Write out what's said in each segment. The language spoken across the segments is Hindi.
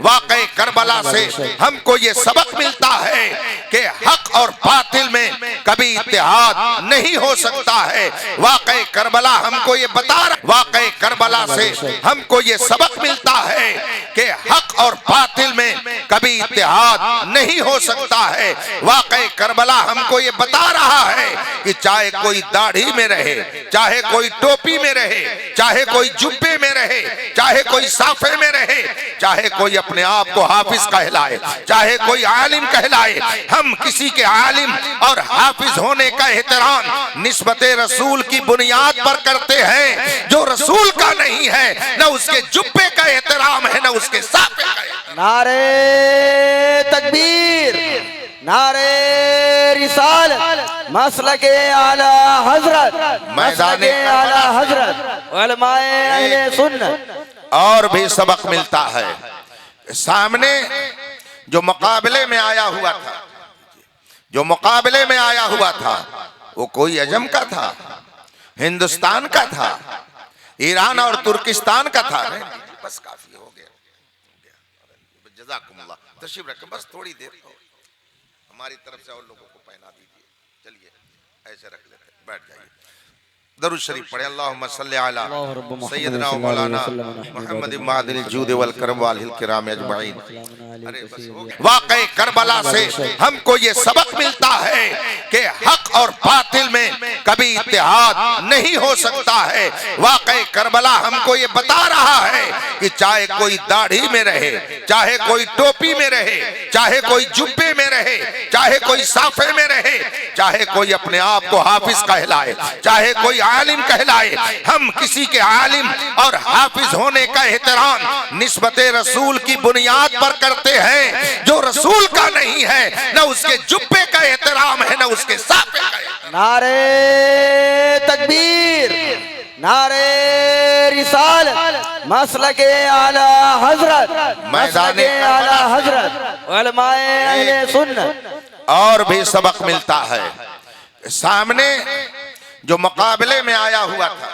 वाक़ई करबला से हमको ये सबक मिलता है कि हक और बातिल में कभी इत्तेहाद नहीं हो सकता है। वाक़ई करबला हमको ये बता रहा, वाक़ई करबला से हमको ये सबक मिलता है कि हक और बातिल में कभी इत्तेहाद नहीं हो सकता है। वाक़ई करबला हमको ये बता रहा है कि चाहे कोई दाढ़ी में रहे, चाहे कोई टोपी में रहे, चाहे कोई जुब्बे में रहे, चाहे कोई साफे में रहे, चाहे कोई अपने आप को हाफिज कहलाए, चाहे कोई आलिम कहलाए, हम किसी के आलिम और हाफिज होने का एहतराम निस्बते रसूल की बुनियाद पर करते हैं। जो रसूल का नहीं है न उसके जुब्बे का एहतराम है, न उसके साफे का। नारे तकबीर, नारे रिसालत, मसलके आला हजरत, मसलके आला हजरत, उलमाए अहले सुन्नत। और भी सबक मिलता है। सामने जो मुकाबले में आया हुआ था, जो मुकाबले में आया हुआ था, वो कोई अजम का था, हिंदुस्तान का था, ईरान और तुर्किस्तान का था। बस काफी हो गया, जज़ाकुमुल्लाह। तशरीफ रखें, बस थोड़ी देर हमारी तरफ से और लोगों को पहना दीजिए। चलिए ऐसे रख लेते, बैठ जाइए। दरूद शरीफ पढ़े। अल्लाहुम्मा सल्ली अला सय्यदना व मौलाना मुहम्मद मादिल जूद वल करम वाल किराम अजमईन। वाक़ई करबला से हमको ये सबक मिलता है कि हक और बातिल में कभी इत्तेहाद नहीं हो सकता है। वाक़ई करबला हमको ये बता रहा है कि चाहे कोई दाढ़ी में रहे, चाहे कोई टोपी में रहे, चाहे कोई जुब्बे में रहे, चाहे कोई साफे में रहे, चाहे कोई अपने आप को हाफिज कहलाए, चाहे कोई आलिम कहलाए, हम किसी के आलिम और हाफिज होने का एहतराम निस्बते रसूल की बुनियाद पर करते हैं। जो रसूल का नहीं है न उसके जुब्बे का एहतराम है, न उसके साफे का। नारे तकबीर, नारे रिसालत, मसलके आला हजरत, मसलके आला हजरत, उलमाए अहले सुन्नत। और भी सबक मिलता है। सामने जो मुकाबले में आया हुआ था,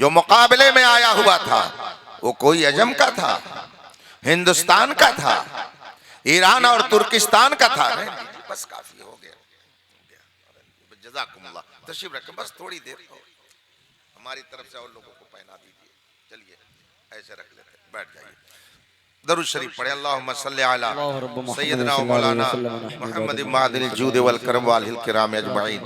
जो मुकाबले में आया हुआ था, वो कोई अजम का था, हिंदुस्तान का था, ईरान और तुर्किस्तान का था। बस काफी हो गया, जज़ाकुमुल्लाह। तशरीफ रखें, बस थोड़ी देर हमारी तरफ से और लोगों को पहना दीजिए। चलिए ऐसे रख लेते, बैठ जाइए। दरूद शरीफ पढ़े। अल्लाहुम्मा सल्ली अला सय्यदना व मौलाना मुहम्मद मादिल जूद वल करम वाल किराम अजमईन।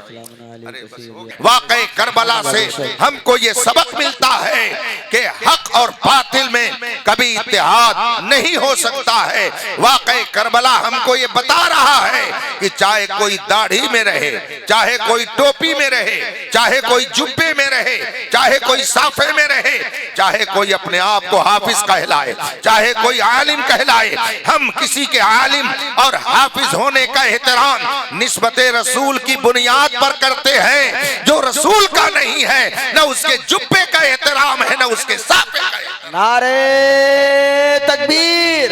वाक़ई करबला से हमको ये सबक मिलता है कि हक और बातिल में कभी इत्तेहाद नहीं हो सकता है। वाक़ई करबला हमको ये बता रहा है कि चाहे कोई दाढ़ी में रहे, चाहे कोई टोपी में रहे, चाहे कोई जुब्बे में रहे, चाहे कोई साफे में रहे, चाहे कोई अपने आप को हाफिज कहलाए, चाहे कोई आलिम कहलाए, हम किसी के आलिम और हाफिज होने का एहतराम निस्बते रसूल की बुनियाद पर करते हैं। जो रसूल का नहीं है न उसके जुब्बे का एहतराम है, न उसके साफे का। नारे तकबीर,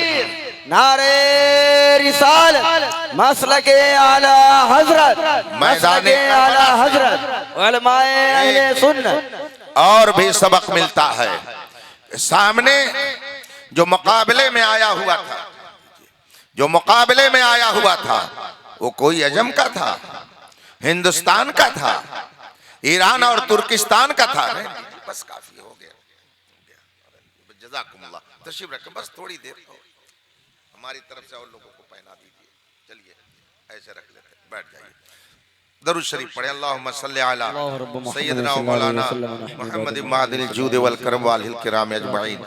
नारे रिसालत, मसलके आला हजरत, मसलके आला हजरत, उलमाए अहले सुन्नत। और भी सबक मिलता है। सामने जो मुकाबले में आया हुआ था, जो मुकाबले में आया हुआ था, वो कोई अजम का था, हिंदुस्तान का था, ईरान और तुर्किस्तान का था। बस काफी हो गया, जज़ाकुमुल्लाह। तशरीफ रखें, बस थोड़ी देर हमारी तरफ से और लोगों को पहना दीजिए। चलिए ऐसे रख लेते, बैठ जाइए। दरूद शरीफ पढ़े। अल्लाहुम्मा सल्ली अला सय्यदना व मौलाना मुहम्मद मादिल जूद वल करम वाल किराम अजमईन।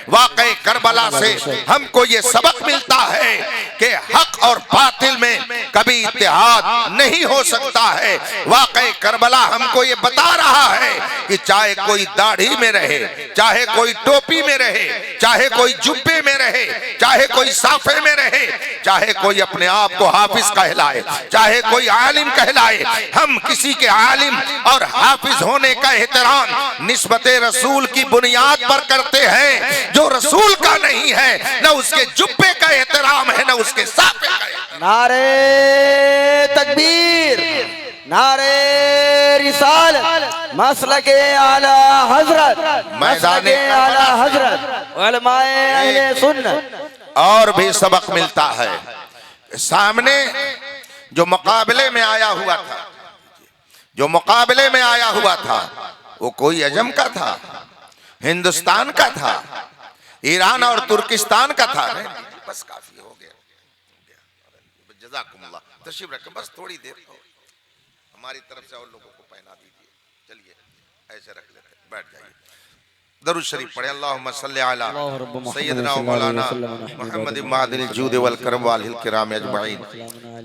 वाक़ई करबला से हमको ये सबक मिलता है कि हक और बातिल में कभी इत्तेहाद नहीं हो सकता है। वाक़ई करबला हमको ये बता रहा है कि चाहे कोई दाढ़ी में रहे, चाहे कोई टोपी में रहे, चाहे कोई जुब्बे में रहे, चाहे कोई साफे में रहे, चाहे कोई अपने आप को हाफिज कहलाए, चाहे कोई आलिम कहलाए, हम किसी के आलिम और हाफिज होने का एहतराम निस्बते रसूल की बुनियाद पर करते हैं। जो रसूल का नहीं है न उसके जुब्बे का एहतराम है, न उसके साफे का। नारे तकबीर, नारे रिसालत मसलके आला हजरत मसलके आला हजरत उलमाए अहले सुन्नत। और भी सबक मिलता है। सामने जो मुकाबले में आया हुआ था, जो मुकाबले में आया हुआ था, वो कोई अजम का था, हिंदुस्तान का था, ईरान और तुर्किस्तान का था। बस काफी हो गया, जज़ाकुमुल्लाह। तशरीफ रखें, बस थोड़ी देर हमारी तरफ से और लोगों को पहना दीजिए। चलिए ऐसे रख लेते, बैठ जाइए। दरूद शरीफ पढ़े। अल्लाहुम्मा सल्ली अला सय्यदना व मौलाना मुहम्मद मादिल जूद वल करम वालिल किराम अजमईन।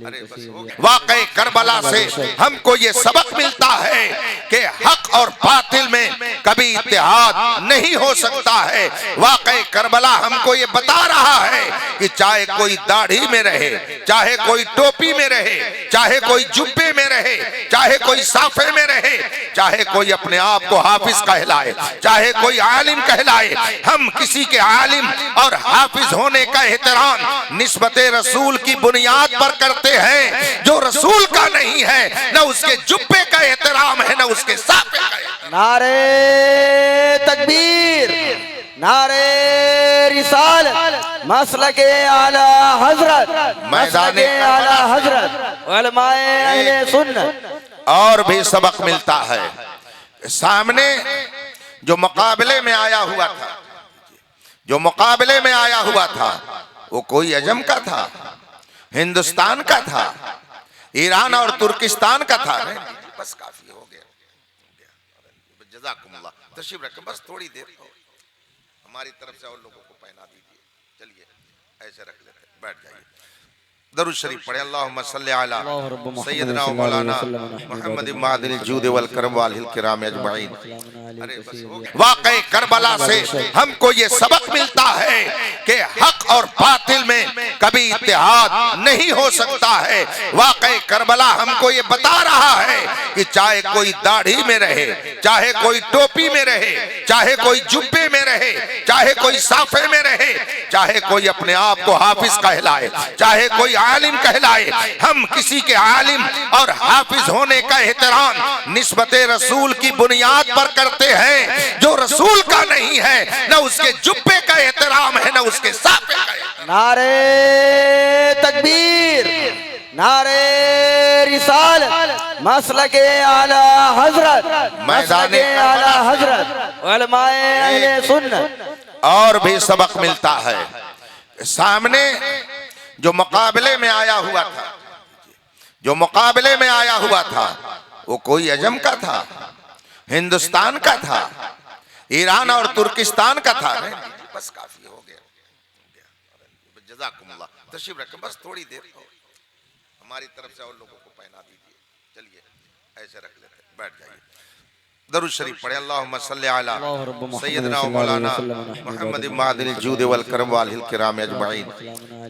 अरे बस हो गया। वाक़ई करबला से हमको ये सबक मिलता है कि हक और बातिल में कभी इत्तेहाद नहीं हो सकता है। वाक़ई करबला हमको ये बता रहा है कि चाहे कोई दाढ़ी में रहे, चाहे कोई टोपी में रहे, चाहे कोई जुब्बे में रहे, चाहे कोई साफे में रहे, चाहे कोई अपने आप को हाफिज कहलाए, चाहे कोई आलिम कहलाए, हम किसी के आलिम और हाफिज होने का एहतराम निस्बते रसूल की बुनियाद पर करते हैं। जो रसूल का नहीं है, न उसके जुब्बे का एहतराम है, न उसके साफे का एहतराम। नारे तकबीर, नारे रिसालत मसलके आला हजरत मसलके आला हजरत उलमाए अहले सुन्नत। और भी सबक मिलता है। सामने जो मुकाबले में आया हुआ था, जो मुकाबले में आया हुआ था, वो कोई अजम का था, हिंदुस्तान का था, ईरान और तुर्किस्तान का था। बस काफी हो गया, जज़ाकुमुल्लाह। तशरीफ रखें, बस थोड़ी देर हमारी तरफ से और लोगों को पहना दीजिए। चलिए ऐसे रख लेते, बैठ जाइए। दरूद शरीफ पढ़े। अल्लाहुम्मा सल्ली अला सय्यदना व मौलाना मुहम्मद मादिल जूद वल करम वालिल किराम अजमईन। अरे बस हो गया। वाक़ई करबला से हमको ये सबक मिलता है कि हक और बातिल में कभी इत्तेहाद नहीं हो सकता है। वाक़ई करबला हमको ये बता रहा है कि चाहे कोई दाढ़ी में रहे, चाहे कोई टोपी में रहे, चाहे कोई जुब्बे में रहे, चाहे कोई साफे में रहे, चाहे कोई अपने आप को हाफिज कहलाए, चाहे कोई आलिम कहलाए, हम किसी के आलिम और हाफिज होने का एहतराम निस्बते रसूल की बुनियाद पर करते हैं। जो रसूल का नहीं है, न उसके जुब्बे का एहतराम है, न उसके साफे का एहतराम। नारे तकबीर, नारे रिसालत मसलके आला हजरत मसलके आला हजरत उलमाए अहले सुन्नत। और भी सबक मिलता है। सामने जो मुकाबले में आया हुआ था, जो मुकाबले में आया हुआ था, वो कोई अजम का था, हिंदुस्तान का था, ईरान और तुर्किस्तान का था। बस काफी हो गया, जज़ाकुमुल्लाह। तशरीफ रखें, बस थोड़ी देर हमारी तरफ से और लोगों को पहना दीजिए। चलिए ऐसे रख लेते, बैठ जाइए। दरूद शरीफ पढ़े। अल्लाहुम्मा सल्ली अला सय्यदना व मौलाना मुहम्मद मादिल जूद वल करम वालिल किराम अजमईन।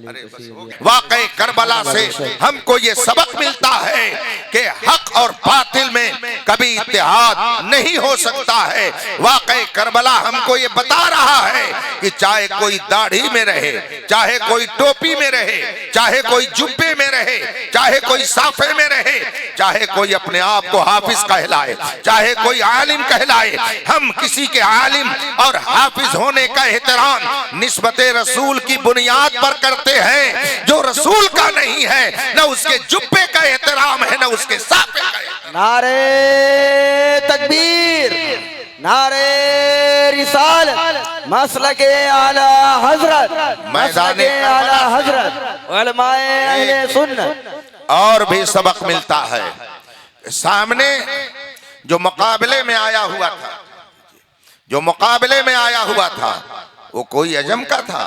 अरे बस हो गया। वाक़ई करबला से हमको ये सबक मिलता है कि हक और बातिल में कभी इत्तेहाद नहीं हो सकता है। वाक़ई करबला हमको ये बता रहा है कि चाहे कोई दाढ़ी में रहे, चाहे कोई टोपी में रहे, चाहे कोई जुब्बे में रहे, चाहे कोई साफे में रहे, चाहे कोई अपने आप को हाफिज कहलाए, चाहे कोई आलिम कहलाए, हम किसी के आलिम और हाफिज होने का एहतराम निस्बते रसूल की बुनियाद पर करते हैं। जो रसूल का नहीं है, न उसके जुब्बे का एहतराम है, न उसके साफे का एहतराम। नारे तकबीर, नारे रिसालत मसलके आला हजरत मसलके आला हजरत उलमाए अहले सुन्नत। और भी सबक मिलता है। सामने जो मुकाबले में आया हुआ था, जो मुकाबले में आया हुआ था, वो कोई अजम का था,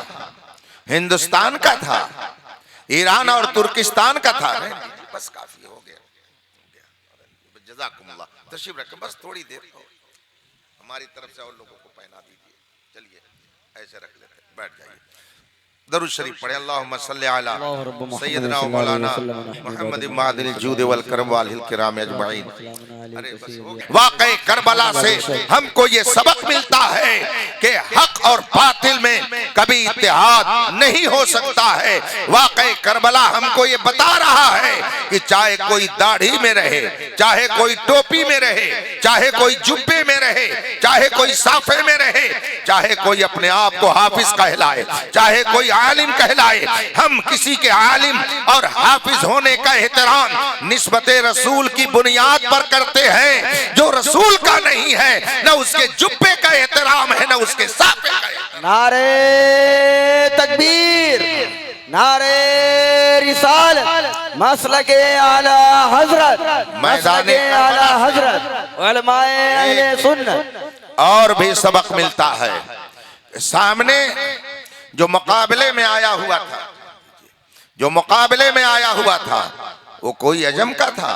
हिंदुस्तान का था, ईरान और तुर्किस्तान का था। बस काफी हो गया, जज़ाकुमुल्लाह। तशरीफ रखें, बस थोड़ी देर हमारी तरफ से और लोगों को पहना दीजिए। चलिए ऐसे रख लेते, बैठ जाइए। दरूद शरीफ पढ़े अल्लाहुम्मा सल्ली अला सय्यदना व मौलाना मुहम्मद मादिल जूद वल करम वालिल किराम अजमईन। वाक़ई करबला से हमको ये सबक मिलता है कि हक और बातिल में कभी इत्तेहाद नहीं हो सकता है। वाक़ई करबला हमको ये बता रहा है कि चाहे कोई दाढ़ी में रहे, चाहे कोई टोपी में रहे, चाहे कोई जुब्बे में रहे, चाहे कोई साफे में रहे, चाहे कोई अपने आप को हाफिज कहलाए, चाहे कोई आलिम कहलाए, हम किसी के आलिम और हाफिज होने का एहतराम निस्बते रसूल की बुनियाद पर करते हैं। जो रसूल का नहीं है न उसके जुब्बे का एहतराम है न उसके साफे का एहतराम। नारे तकबीर, नारे रिसालत, मसलके आला हजरत, मसलके आला हजरत, उलमाए अहले सुन्नत। और भी सबक मिलता है। सामने जो मुकाबले में आया हुआ था, जो मुकाबले में आया हुआ था, वो कोई अजम का था,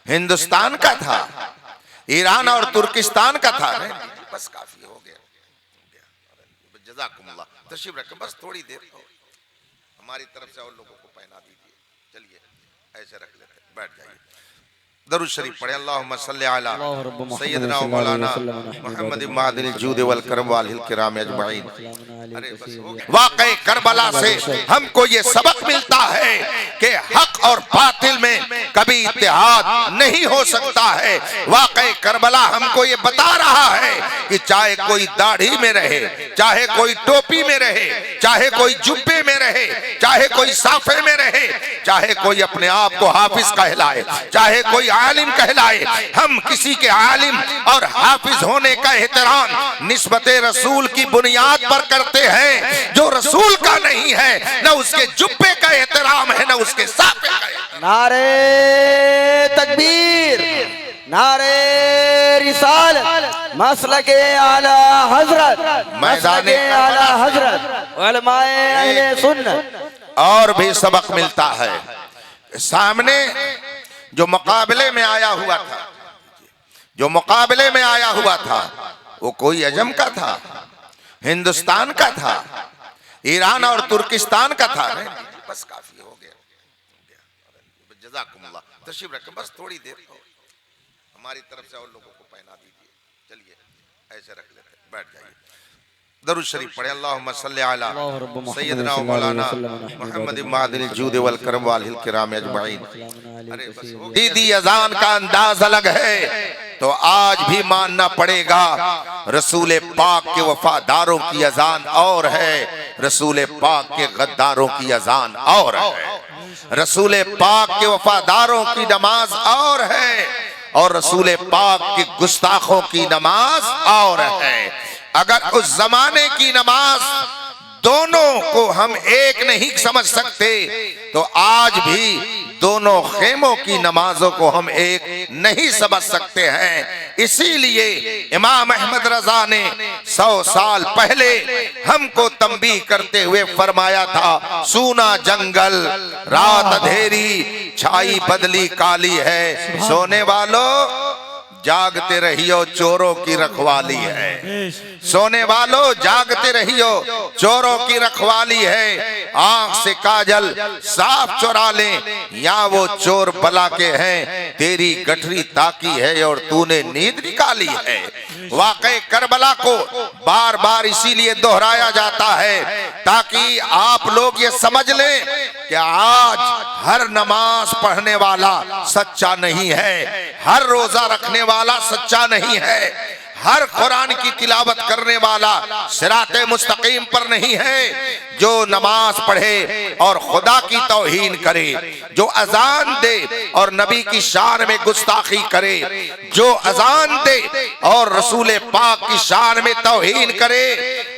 हिंदुस्तान का था, ईरान और तुर्किस्तान का था। बस काफी हो गया, जज़ाकुमुल्लाह। तशरीफ रखें, बस थोड़ी देर हमारी तरफ से और लोगों को पहना दीजिए। चलिए ऐसे रख लेते, बैठ जाइए। दरूद शरीफ पढ़े अल्लाहुम्मा सल्ली अला सय्यदना व मौलाना मुहम्मद मादिल जूद वल करम वालिल किराम अजमईन। वाक़ई करबला से हमको ये सबक मिलता है कि हक और बातिल में कभी इत्तेहाद नहीं हो सकता है। वाक़ई करबला हमको ये बता रहा है कि चाहे कोई दाढ़ी में रहे, चाहे कोई टोपी में रहे, चाहे कोई जुब्बे में रहे, चाहे कोई साफे में रहे, चाहे कोई अपने आप को हाफिज कहलाए, चाहे कोई आलिम कहलाए, हम किसी के आलिम और हाफिज होने का एहतराम निस्बते रसूल की बुनियाद पर करते हैं। जो रसूल का नहीं है न उसके जुब्बे का एहतराम है न उसके साफे का एहतराम। नारे तकबीर, नारे रिसालत, मसलके आला हजरत, मसलके आला हजरत, उलमाए अहले सुन्नत। और भी सबक मिलता है। सामने जो मुकाबले में आया हुआ था, जो मुकाबले में आया हुआ था, वो कोई अजम का था, हिंदुस्तान का था, ईरान और तुर्किस्तान का था। बस काफी हो गया, जज़ाकुमुल्लाह। तशरीफ रखें, बस थोड़ी देर हमारी तरफ से और लोगों को पहना दीजिए। चलिए ऐसे रख लेते, बैठ जाइए। दरूद शरीफ पढ़े अल्लाहुम्मा सल्ली अला सय्यदना व मौलाना मुहम्मद मादिल जूद वल करम वालिल किराम अजमईन। दीदी अजान का अंदाज अलग है तो आज भी मानना पड़ेगा रसूल पाक के वफादारों की अजान और है, रसूल पाक के गद्दारों की अजान और है। रसूल पाक के वफादारों की नमाज और है और रसूल पाक के गुस्ताखों की नमाज और है। अगर उस जमाने की नमाज दोनों को हम एक नहीं समझ सकते तो आज भी दोनों खेमों की नमाजों को हम एक नहीं समझ सकते हैं। इसीलिए इमाम अहमद रजा ने 100 साल पहले हमको तंबीह करते हुए फरमाया था, सूना जंगल रात अंधेरी छाई बदली काली है, सोने वालों जागते रहियो चोरों की रखवाली है। सोने वालों जागते रहियो चोरों की रखवाली है। आंख से काजल साफ चुरा ले या वो चोर बला के हैं, तेरी गठरी ताकी है और तूने नींद निकाली है। वाकई करबला को बार बार इसीलिए दोहराया जाता है ताकि आप लोग ये समझ लें कि आज हर नमाज पढ़ने वाला सच्चा नहीं है, हर रोजा रखने वाला सच्चा नहीं है, हर कुरान की तिलावत करने वाला सिराते मुस्तकीम पर नहीं है। जो नमाज पढ़े और खुदा की तौहीन करे, जो अजान दे और नबी की शान में गुस्ताखी करे, जो अजान दे और रसूल पाक की शान में तौहीन करे,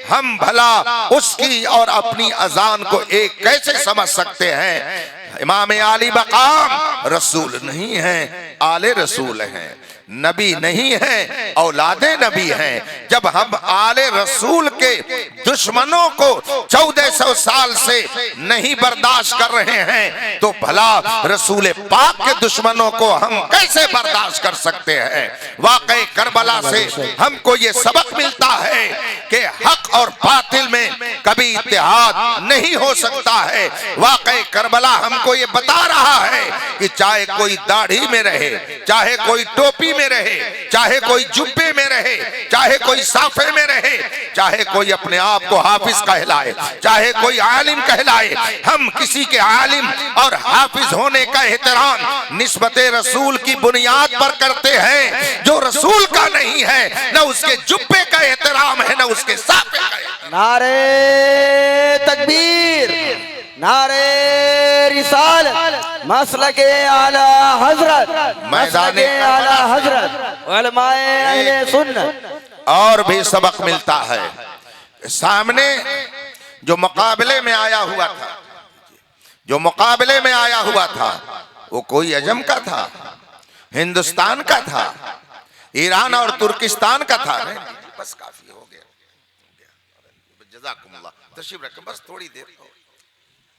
हम भला उसकी और अपनी अजान को एक कैसे समझ सकते हैं। इमाम आली मकाम रसूल नहीं है, आले रसूल हैं। नबी नहीं हैं, औलादे नबी हैं। जब हम आले रसूल के दुश्मनों को 1400 साल से नहीं बर्दाश्त कर रहे हैं तो भला रसूल पाक के दुश्मनों को हम कैसे बर्दाश्त कर सकते हैं। वाकई करबला से हमको ये सबक मिलता है कि हक और बातिल में कभी इत्तेहाद नहीं हो सकता है। वाकई करबला हमको ये बता रहा है कि चाहे कोई दाढ़ी में रहे, चाहे कोई टोपी में रहे, चाहे कोई जुब्बे में रहे, चाहे कोई साफे में रहे, चाहे कोई अपने आप को हाफिज कहलाए, चाहे कोई आलिम कहलाए, हम किसी के आलिम और हाफिज होने का एहतराम निस्बते रसूल की बुनियाद पर करते हैं। जो रसूल का नहीं है, न उसके जुब्बे का एहतराम है, न उसके साफे का एहतराम। नारे तकबीर, नारे रिसालत, मसलके आला हजरत, मसलके आला हजरत, उलमाए अहले सुन्नत। और भी सबक मिलता है। सामने जो मुकाबले में आया हुआ था, जो मुकाबले में आया हुआ था, वो कोई अजम का था, हिंदुस्तान का था, ईरान और तुर्किस्तान का था। बस काफी हो गया, जज़ाकुमुल्लाह। तशरीफ रखें, बस थोड़ी देर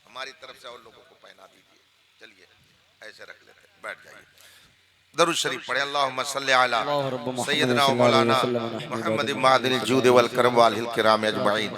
हमारी तरफ से और लोगों को पहना दीजिए। चलिए ऐसे रख लेते, बैठ जाइए। दरूद शरीफ पढ़े। अल्लाहुम्मा सल्ली अला सय्यदना व मौलाना मुहम्मद मादिल जूद वल करम वाल किराम अजमईन।